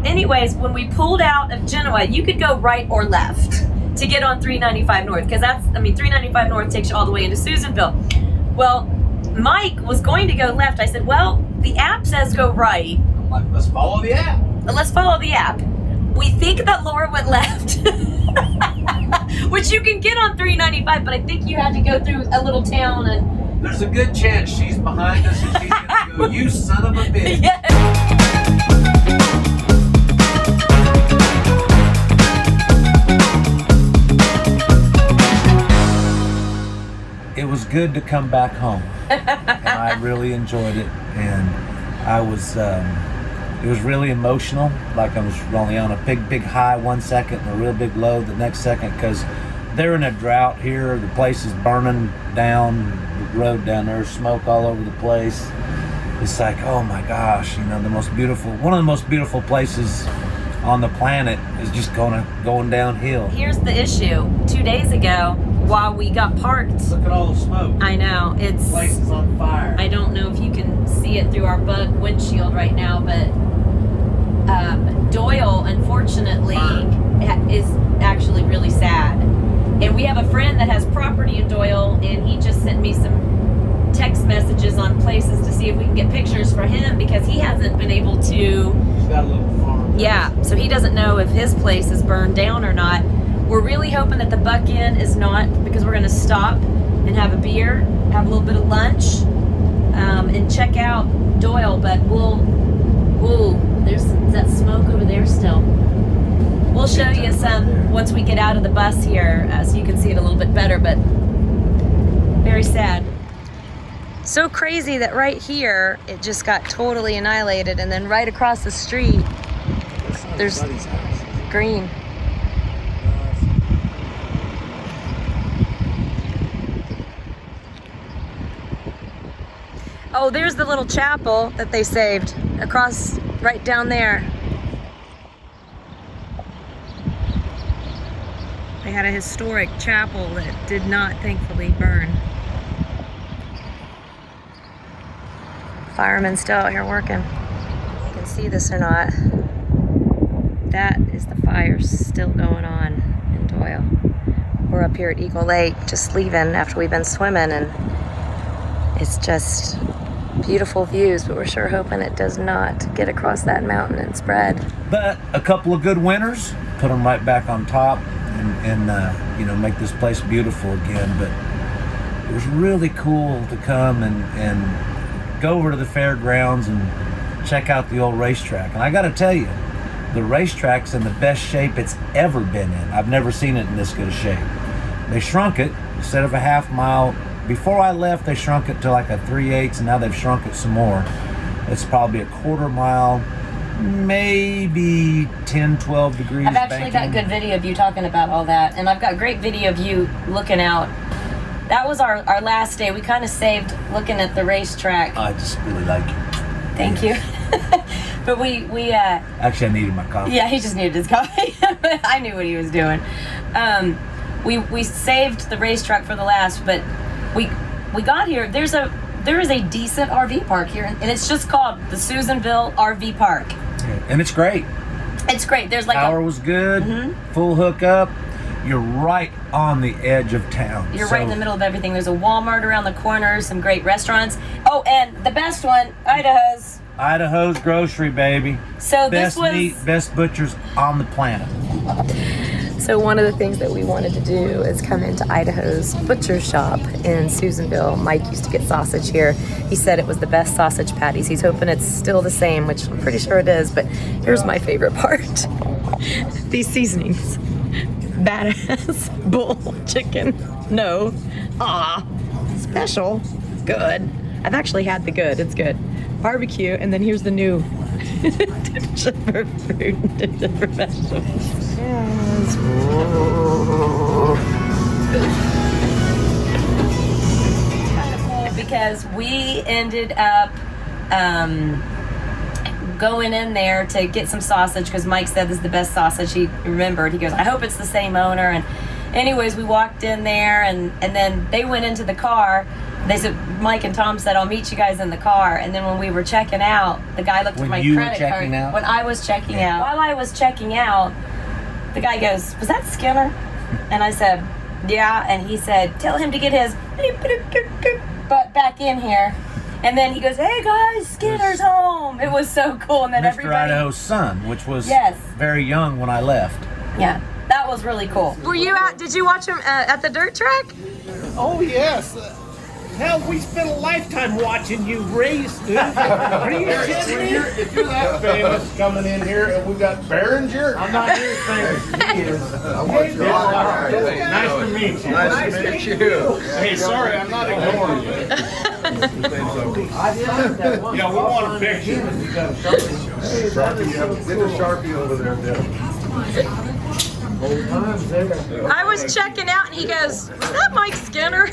anyways, when we pulled out of Genoa, you could go right or left to get on 395 North, because 395 North takes you all the way into Susanville. Well, Mike was going to go left. I said, well, the app says go right. I'm like, let's follow the app. Let's follow the app. We think that Laura went left, which you can get on 395, but I think you had to go through a little town and... There's a good chance she's behind us and she's gonna go, you son of a bitch. Yeah. It was good to come back home, and I really enjoyed it, and I was, it was really emotional, like I was only on a big high 1 second and a real big low the next second, because they're in a drought here. The place is burning down, the road down there, smoke all over the place. It's like, oh my gosh, you know, one of the most beautiful places on the planet is just going downhill. Here's the issue. 2 days ago, while we got parked, Look at all the smoke. I know, The place is on fire. I don't know if you can see it through our bug windshield right now, but Doyle, unfortunately, is actually really sad. And we have a friend that has property in Doyle, and he just sent me some text messages on places to see if we can get pictures for him, because he hasn't been able to... He's got a little farm. Yeah, so he doesn't know if his place is burned down or not. We're really hoping that the Buck Inn is not, because we're going to stop and have a beer, have a little bit of lunch, and check out Doyle. But there's that smoke over there still. We'll show you some once we get out of the bus here, so you can see it a little bit better, but very sad. So crazy that right here, it just got totally annihilated, and then right across the street, there's green. Oh, there's the little chapel that they saved across, right down there. They had a historic chapel that did not thankfully burn. Firemen still out here working. You can see this or not. That is the fire still going on in Doyle. We're up here at Eagle Lake just leaving after we've been swimming, and it's just beautiful views, but we're sure hoping it does not get across that mountain and spread. But a couple of good winters, put them right back on top, and you know, make this place beautiful again. But it was really cool to come and go over to the fairgrounds and check out the old racetrack. And I got to tell you, the racetrack's in the best shape it's ever been in. I've never seen it in this good a shape. They shrunk it. Instead of a half mile, before I left, they shrunk it to like a 3/8, and now they've shrunk it some more. It's probably a quarter mile, maybe 10-12 degrees. I've actually got good video of you talking about all that, and I've got great video of you looking out. That was our last day. We kind of saved looking at the racetrack. I just really like it. Thank you. But we actually, I needed my coffee. Yeah, he just needed his coffee. I knew what he was doing. We saved the racetrack for the last, but we got here. There is a decent RV park here, and it's just called the Susanville RV Park. Yeah, and it's great. It's great. There's like power was good, full hookup. You're right on the edge of town. You're right in the middle of everything. There's a Walmart around the corner, some great restaurants. Oh, and the best one, Idaho's Grocery, baby. So best meat, best butchers on the planet. So one of the things that we wanted to do is come into Idaho's butcher shop in Susanville. Mike used to get sausage here. He said it was the best sausage patties. He's hoping it's still the same, which I'm pretty sure it is, but here's my favorite part. These seasonings. Badass bull chicken. No. Special. Good. I've actually had the good. It's good. Barbecue, and then here's the new. Different for fruit, different for vegetables. Yes. Kind of cool because we ended up going in there to get some sausage because Mike said this is the best sausage he remembered. He goes, I hope it's the same owner. And anyways, we walked in there and then they went into the car they said, Mike and Tom said, I'll meet you guys in the car. And then when we were checking out, the guy looked at my credit card. When I was checking out. While I was checking out, the guy goes, was that Skinner? And I said, yeah. And he said, tell him to get his butt back in here. And then he goes, hey guys, Skinner's home. It was so cool. And then Mr. everybody... Idaho's son, which was Yes. very young when I left. Yeah, that was really cool. Were you out, did you watch him at the dirt track? Oh, yes. Hell, we spent a lifetime watching you race, dude. Are you kidding me? If you're that famous coming in here and we got Behringer, I'm not here as famous as he is. Nice to meet you. Nice to meet you. Hey, sorry, I'm not ignoring you. Yeah, we want a picture. Sharpie, get a Sharpie over there, Bill. I was checking out and he goes, was that Mike Skinner?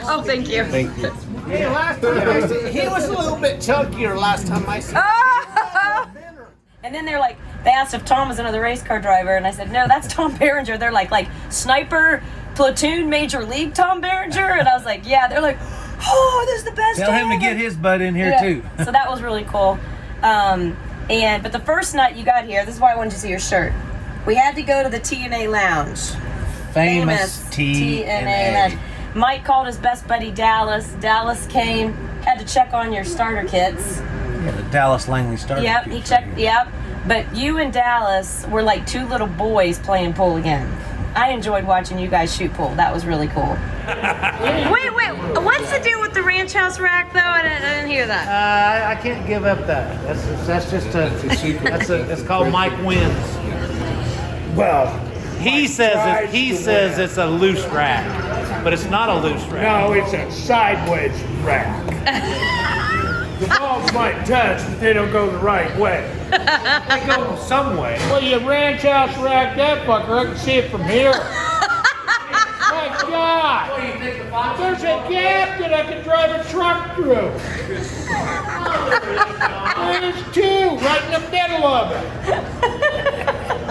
Oh, thank you. Thank you. Hey, last time he was a little bit chunkier last time I saw him. And then they're like, they asked if Tom was another race car driver, and I said, no, that's Tom Behringer. They're like sniper, platoon, major league Tom Behringer, and I was like, yeah. They're like, oh, this is the best. Tell him to get his butt in here too. So that was really cool. But the first night you got here, this is why I wanted to see your shirt. We had to go to the T&A Lounge. Famous T&A. Lounge. Mike called his best buddy Dallas. Dallas came, had to check on your starter kits. Yeah, the Dallas Langley started. Yep, he checked. Yep. But you and Dallas were like two little boys playing pool again. I enjoyed watching you guys shoot pool. That was really cool. Wait. What's the deal with the ranch house rack, though? I didn't hear that. I can't give up that. That's just a secret. It's called Mike Wins. Well, he says it's a loose rack, but it's not a loose rack. No, it's a sideways rack. The balls might touch, but they don't go the right way. They go some way. Well, you ranch house rack that fucker. I can see it from here. My God! There's a gap that I can drive a truck through. There's two right in the middle of it.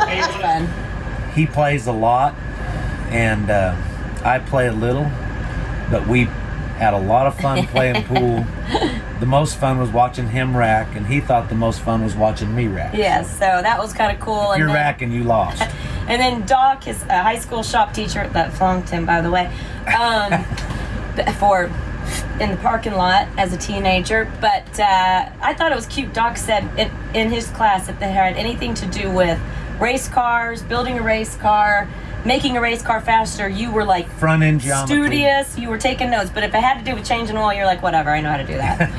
It's fun. He plays a lot, and I play a little, but we had a lot of fun playing pool. The most fun was watching him rack, and he thought the most fun was watching me rack. Yes, so that was kind of cool. If you're racking, you lost. And then Doc, his high school shop teacher, that flunked him, by the way, in the parking lot as a teenager. But I thought it was cute. Doc said in his class, if they had anything to do with race cars, building a race car, making a race car faster, you were like front end geometry, studious, you were taking notes. But if it had to do with changing oil, you're like, whatever, I know how to do that.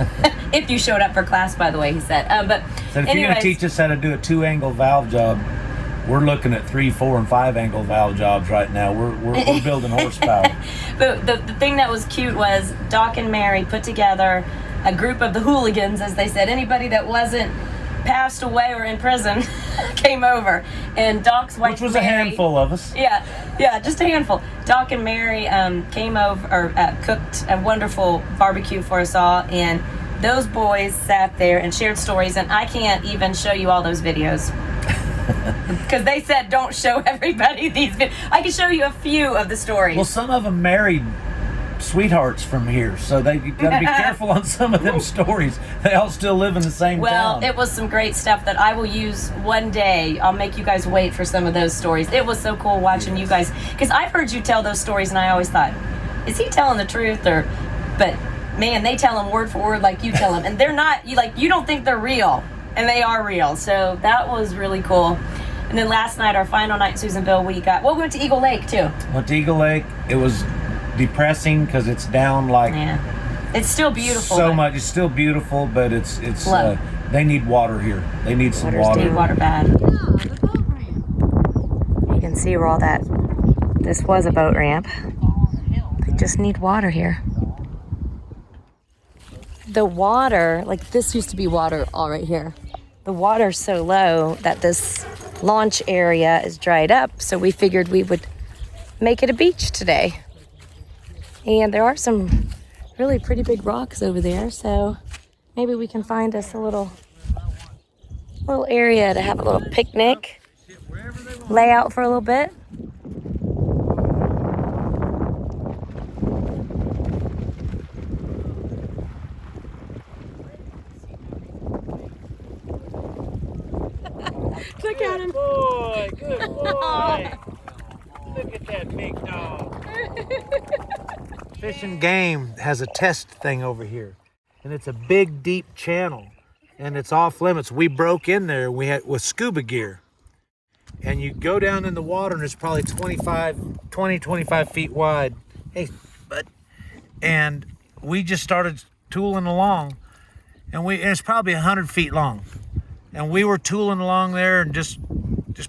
If you showed up for class, by the way, he said. So if you're going to teach us how to do a 2-angle valve job, we're looking at 3, 4, and 5-angle valve jobs right now. We're building horsepower. But the thing that was cute was Doc and Mary put together a group of the hooligans, as they said. Anybody that wasn't passed away or in prison came over, and Doc's wife, which was Mary, a handful of us. Yeah, just a handful. Doc and Mary came over, or cooked a wonderful barbecue for us all, and those boys sat there and shared stories, and I can't even show you all those videos. Because they said don't show everybody these videos. I can show you a few of the stories. Well, some of them married sweethearts from here, so you got to be careful on some of them stories. They all still live in the same town. Well, it was some great stuff that I will use one day. I'll make you guys wait for some of those stories. It was so cool watching you guys, because I've heard you tell those stories, and I always thought, is he telling the truth? But man, they tell them word for word like you tell them, and they're not. You don't think they're real, and they are real. So that was really cool. And then last night, our final night in Susanville, we went to Eagle Lake too. Went to Eagle Lake. It was depressing because it's down like it's still beautiful. So much. It's still beautiful, but it's they need water here. They need some water. Need water bad. Yeah, the boat ramp. You can see where all that. This was a boat ramp. They just need water here. The water, like this used to be water all right here. The water's so low that this launch area is dried up, so we figured we would make it a beach today. And there are some really pretty big rocks over there, so maybe we can find us a little area to have a little picnic, lay out for a little bit. Look at him. Boy, good boy. Look at that big dog. Fish and Game has a test thing over here, and it's a big, deep channel, and it's off limits. We broke in there with scuba gear, and you go down in the water, and it's probably 25 feet wide. Hey, bud. And we just started tooling along, and it's probably 100 feet long, and we were tooling along there, and just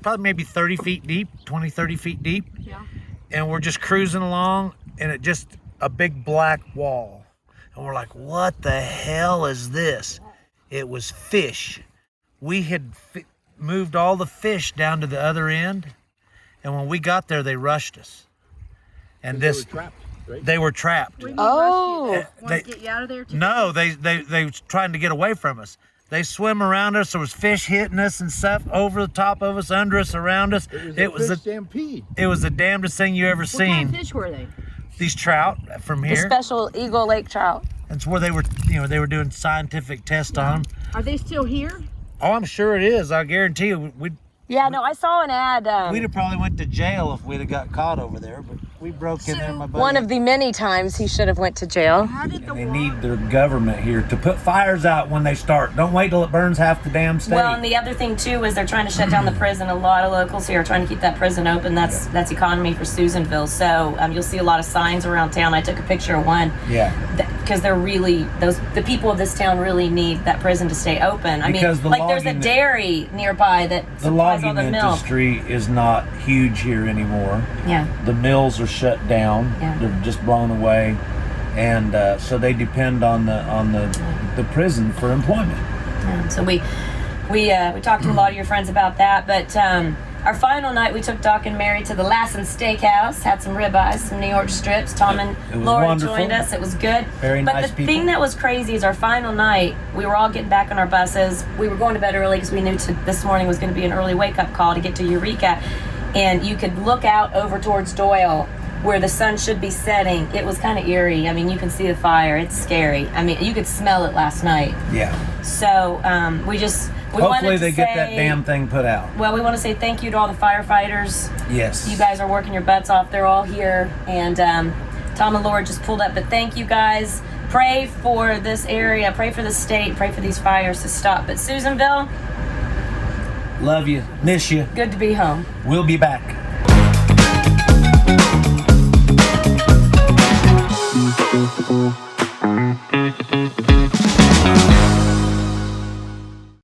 probably maybe 30 feet deep, 30 feet deep. Yeah. And we're just cruising along, and it just a big black wall, and we're like, what the hell is this? It was fish. We had moved all the fish down to the other end, and when we got there, they rushed us. And this, They were trapped, right? they were trapped. Oh. They- to get you out of there too? No, they was trying to get away from us. They swim around us. There was fish hitting us and stuff over the top of us, under us, around us. It was a fish stampede. It was the damnedest thing you ever What kind seen. of fish were they? These trout from The here. special Eagle Lake trout. That's where they were, they were doing scientific tests on them. Are they still here? Oh, I'm sure it is. I guarantee you, Yeah, no, I saw an ad. we'd have probably went to jail if we'd have got caught over there. But we broke in there, my buddy. One of the many times he should have went to jail. How did the They water? need their government here to put fires out when they start. Don't wait till it burns half the damn state. Well, and the other thing too is they're trying to shut down the prison. A lot of locals here are trying to keep that prison open. That's economy for Susanville. So you'll see a lot of signs around town. I took a picture of one. Yeah. Because they're really the people of this town really need that prison to stay open. I Because mean, the like there's a logging- dairy nearby that The supplies all logging the milk. industry is not huge here anymore. Yeah. The mills are shut down. Yeah. They're just blown away, and so they depend on the prison for employment. So we talked to a lot of your friends about that, but our final night we took Doc and Mary to the Lassen Steakhouse, had some ribeyes, some New York strips. Tom and It was Laura wonderful. joined us. It was good. Very but nice the people. thing that was crazy is our final night, we were all getting back on our buses. We were going to bed early because we knew this morning was going to be an early wake-up call to get to Eureka. And you could look out over towards Doyle where the sun should be setting. It was kind of eerie. I mean, you can see the fire. It's scary. I mean, you could smell it last night. Yeah. So we Hopefully wanted to they get that say- damn thing put out. Well, we want to say thank you to all the firefighters. Yes. You guys are working your butts off. They're all here. And Tom and Laura just pulled up. But thank you guys. Pray for this area. Pray for the state. Pray for these fires to stop. But Susanville, Love you. Miss you. good to be home. We'll be back.